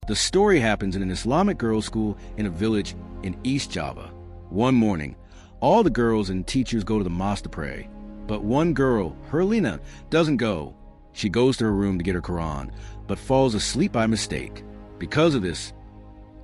The story happens in an Islamic girls' school in a village in East Java. One morning, all the girls and teachers go to the mosque to pray. But one girl, Herlina, doesn't go. She goes to her room to get her Quran, but falls asleep by mistake. Because of this,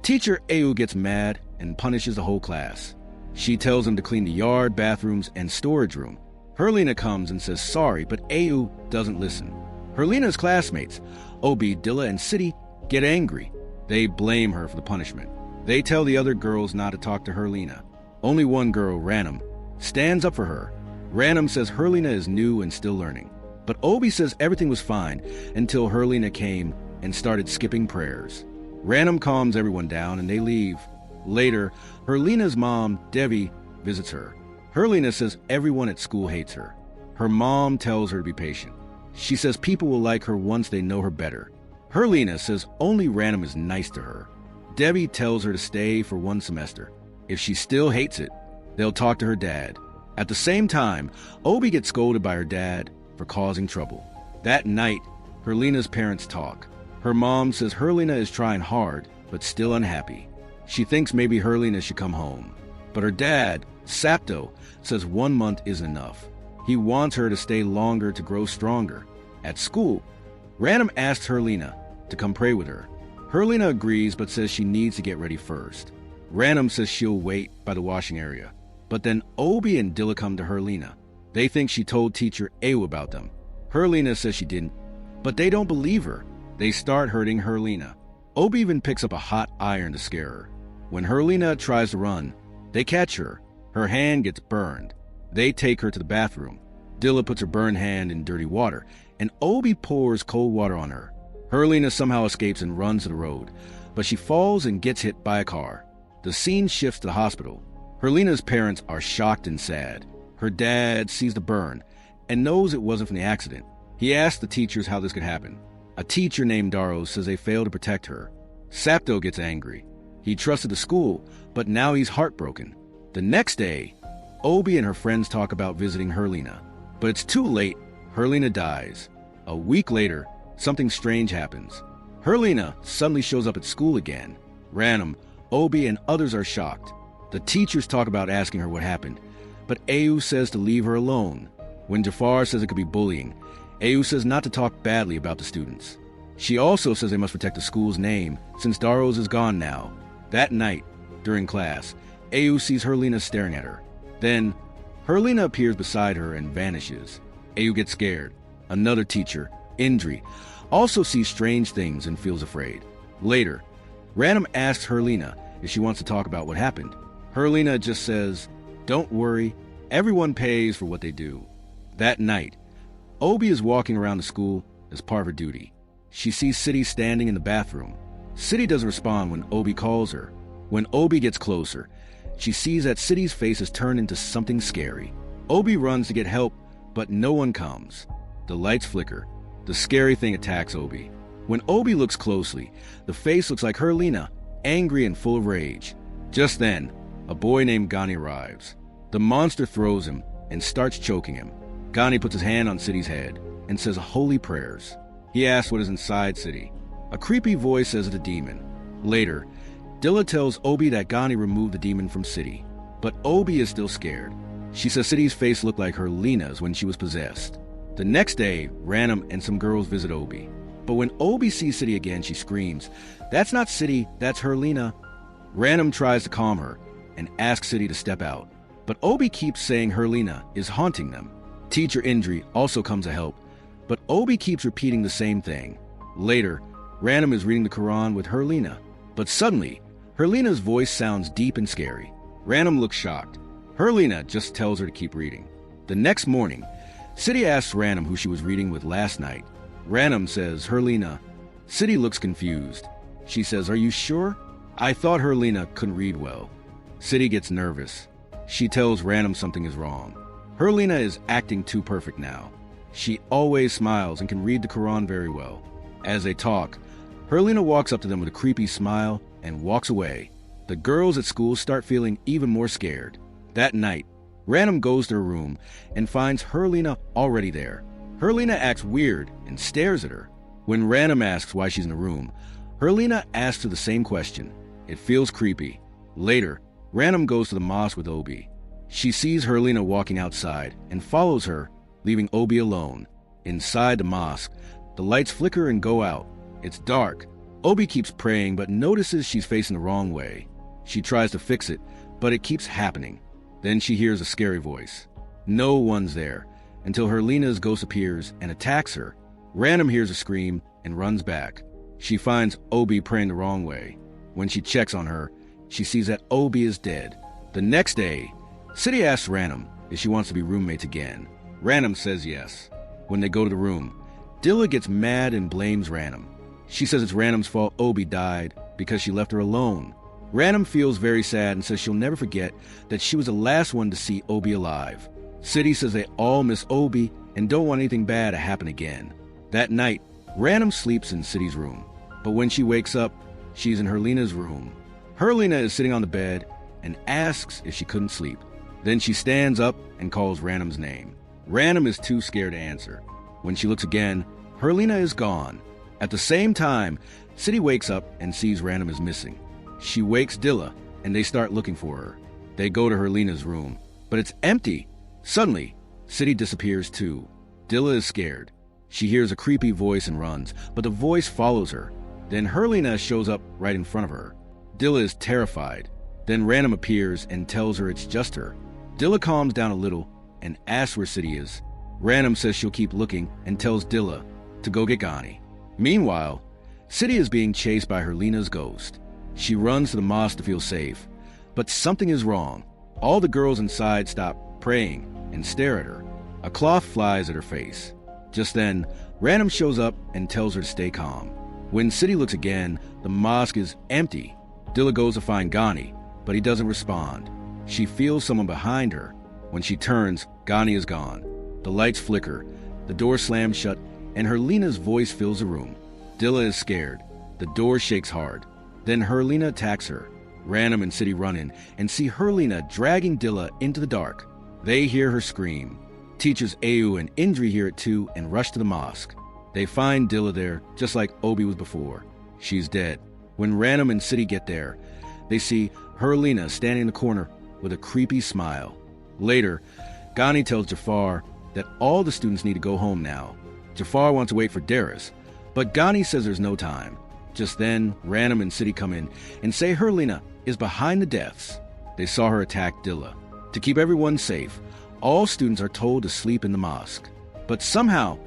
teacher Ayu gets mad and punishes the whole class. She tells them to clean the yard, bathrooms, and storage room. Herlina comes and says sorry, but Ayu doesn't listen. Herlina's classmates, Obi, Dilla, and City, get angry. They blame her for the punishment. They tell the other girls not to talk to Herlina. Only one girl, Ranam, stands up for her. Ranam says Herlina is new and still learning. But Obi says everything was fine until Herlina came and started skipping prayers. Ranam calms everyone down and they leave. Later, Herlina's mom, Devi, visits her. Herlina says everyone at school hates her. Her mom tells her to be patient. She says people will like her once they know her better. Herlina says only Ranam is nice to her. Devi tells her to stay for one semester. If she still hates it, they'll talk to her dad. At the same time, Obi gets scolded by her dad for causing trouble. That night, Herlina's parents talk. Her mom says Herlina is trying hard, but still unhappy. She thinks maybe Herlina should come home. But her dad, Sapto, says 1 month isn't enough. He wants her to stay longer to grow stronger. At school, Ranam asks Herlina to come pray with her. Herlina agrees but says she needs to get ready first. Ranam says she'll wait by the washing area. But then Obi and Dilla come to Herlina. They think she told teacher Ayu about them. Herlina says she didn't, but they don't believe her. They start hurting Herlina. Obi even picks up a hot iron to scare her. When Herlina tries to run, they catch her. Her hand gets burned. They take her to the bathroom. Dilla puts her burned hand in dirty water, and Obi pours cold water on her. Herlina somehow escapes and runs to the road, but she falls and gets hit by a car. The scene shifts to the hospital. Herlina's parents are shocked and sad. Her dad sees the burn and knows it wasn't from the accident. He asks the teachers how this could happen. A teacher named Daros says they failed to protect her. Sapto gets angry. He trusted the school, but now he's heartbroken. The next day, Obi and her friends talk about visiting Herlina. But it's too late. Herlina dies. A week later, something strange happens. Herlina suddenly shows up at school again. Ranam, Obi, and others are shocked. The teachers talk about asking her what happened, but Ayu says to leave her alone. When Jafar says it could be bullying, Ayu says not to talk badly about the students. She also says they must protect the school's name, since Daros is gone now. That night, during class, Ayu sees Herlina staring at her. Then, Herlina appears beside her and vanishes. Ayu gets scared. Another teacher, Indri, also sees strange things and feels afraid. Later, Ranam asks Herlina if she wants to talk about what happened. Herlina just says, "Don't worry, everyone pays for what they do." That night, Obi is walking around the school as part of her duty. She sees City standing in the bathroom. City doesn't respond when Obi calls her. When Obi gets closer, she sees that City's face has turned into something scary. Obi runs to get help, but no one comes. The lights flicker. The scary thing attacks Obi. When Obi looks closely, the face looks like Herlina, angry and full of rage. Just then, a boy named Gani arrives. The monster throws him and starts choking him. Gani puts his hand on City's head and says holy prayers. He asks what is inside City. A creepy voice says it's a demon. Later, Dilla tells Obi that Gani removed the demon from City, but Obi is still scared. She says City's face looked like Herlina's when she was possessed. The next day, Ranam and some girls visit Obi. But when Obi sees City again, she screams, "That's not City, that's Herlina." Ranam tries to calm her and asks City to step out. But Obi keeps saying Herlina is haunting them. Teacher Indri also comes to help, but Obi keeps repeating the same thing. Later, Ranam is reading the Quran with Herlina, but suddenly, Herlina's voice sounds deep and scary. Ranam looks shocked. Herlina just tells her to keep reading. The next morning, City asks Ranam who she was reading with last night. Ranam says Herlina. City looks confused. She says, "Are you sure? I thought Herlina couldn't read well." City gets nervous. She tells Ranam something is wrong. Herlina is acting too perfect now. She always smiles and can read the Quran very well. As they talk, Herlina walks up to them with a creepy smile and walks away. The girls at school start feeling even more scared. That night, Ranam goes to her room and finds Herlina already there. Herlina acts weird and stares at her. When Ranam asks why she's in the room, Herlina asks her the same question. It feels creepy. Later, Random goes to the mosque with Obi. She sees Herlina walking outside and follows her, leaving Obi alone. Inside the mosque, the lights flicker and go out. It's dark. Obi keeps praying but notices she's facing the wrong way. She tries to fix it, but it keeps happening. Then she hears a scary voice. No one's there, until Herlina's ghost appears and attacks her. Random hears a scream and runs back. She finds Obi praying the wrong way. When she checks on her, she sees that Obi is dead. The next day, City asks Random if she wants to be roommates again. Random says yes. When they go to the room, Dilla gets mad and blames Random. She says it's Random's fault Obi died because she left her alone. Random feels very sad and says she'll never forget that she was the last one to see Obi alive. City says they all miss Obi and don't want anything bad to happen again. That night, Random sleeps in City's room, but when she wakes up, she's in Herlina's room. Herlina is sitting on the bed and asks if she couldn't sleep. Then she stands up and calls Random's name. Random is too scared to answer. When she looks again, Herlina is gone. At the same time, City wakes up and sees Random is missing. She wakes Dilla, and they start looking for her. They go to Herlina's room, but it's empty. Suddenly, City disappears too. Dilla is scared. She hears a creepy voice and runs, but the voice follows her. Then Herlina shows up right in front of her. Dilla is terrified. Then Random appears and tells her it's just her. Dilla calms down a little and asks where City is. Random says she'll keep looking and tells Dilla to go get Ghani. Meanwhile, City is being chased by Herlina's ghost. She runs to the mosque to feel safe, but something is wrong. All the girls inside stop praying and stare at her. A cloth flies at her face. Just then, Random shows up and tells her to stay calm. When City looks again, the mosque is empty. Dilla goes to find Ghani, but he doesn't respond. She feels someone behind her. When she turns, Ghani is gone. The lights flicker, the door slams shut, and Herlina's voice fills the room. Dilla is scared. The door shakes hard. Then Herlina attacks her. Random and City run in and see Herlina dragging Dilla into the dark. They hear her scream. Teachers Ayu and Indri hear it too and rush to the mosque. They find Dilla there, just like Obi was before. She's dead. When Random and City get there, they see Herlina standing in the corner with a creepy smile. Later, Ghani tells Jafar that all the students need to go home now. Jafar wants to wait for Darius, but Ghani says there's no time. Just then, Random and City come in and say Herlina is behind the deaths. They saw her attack Dilla. To keep everyone safe, all students are told to sleep in the mosque. But somehow,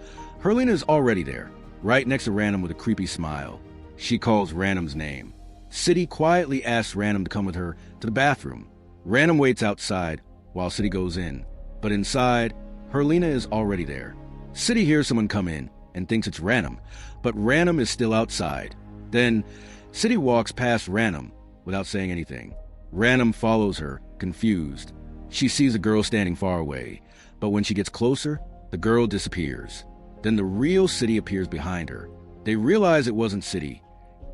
Herlina is already there, right next to Random with a creepy smile. She calls Random's name. City quietly asks Random to come with her to the bathroom. Random waits outside while City goes in. But inside, Herlina is already there. City hears someone come in and thinks it's Random, but Random is still outside. Then, City walks past Random without saying anything. Random follows her, confused. She sees a girl standing far away, but when she gets closer, the girl disappears. Then the real City appears behind her. They realize it wasn't City.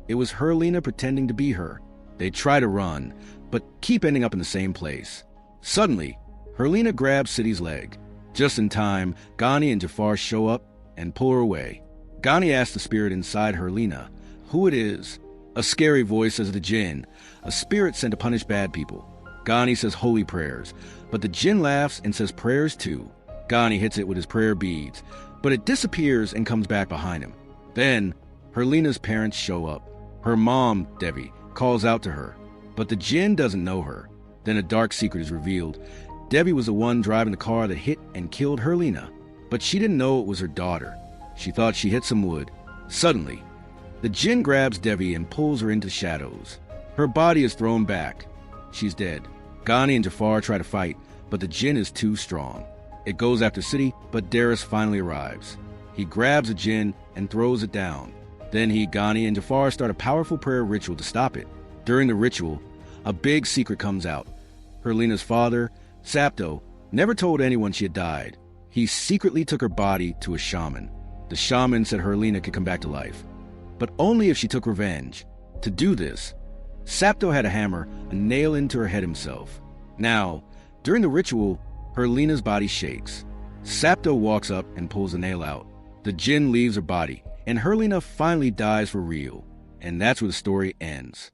It was Herlina pretending to be her. They try to run, but keep ending up in the same place. Suddenly, Herlina grabs City's leg. Just in time, Ghani and Jafar show up and pull her away. Ghani asks the spirit inside Herlina who it is. A scary voice says the jinn, a spirit sent to punish bad people. Ghani says holy prayers, but the jinn laughs and says prayers too. Ghani hits it with his prayer beads, but it disappears and comes back behind him. Then, Herlina's parents show up. Her mom, Devi, calls out to her, but the jinn doesn't know her. Then a dark secret is revealed. Devi was the one driving the car that hit and killed Herlina, but she didn't know it was her daughter. She thought she hit some wood. Suddenly, the jinn grabs Devi and pulls her into shadows. Her body is thrown back. She's dead. Ghani and Jafar try to fight, but the jinn is too strong. It goes after City, but Darius finally arrives. He grabs the jinn and throws it down. Then Ghani, and Jafar start a powerful prayer ritual to stop it. During the ritual, a big secret comes out. Herlina's father, Sapto, never told anyone she had died. He secretly took her body to a shaman. The shaman said Herlina could come back to life, but only if she took revenge. To do this, Sapto had to hammer a nail into her head himself. Now, during the ritual, Herlina's body shakes. Sapto walks up and pulls the nail out. The jinn leaves her body, and Herlina finally dies for real. And that's where the story ends.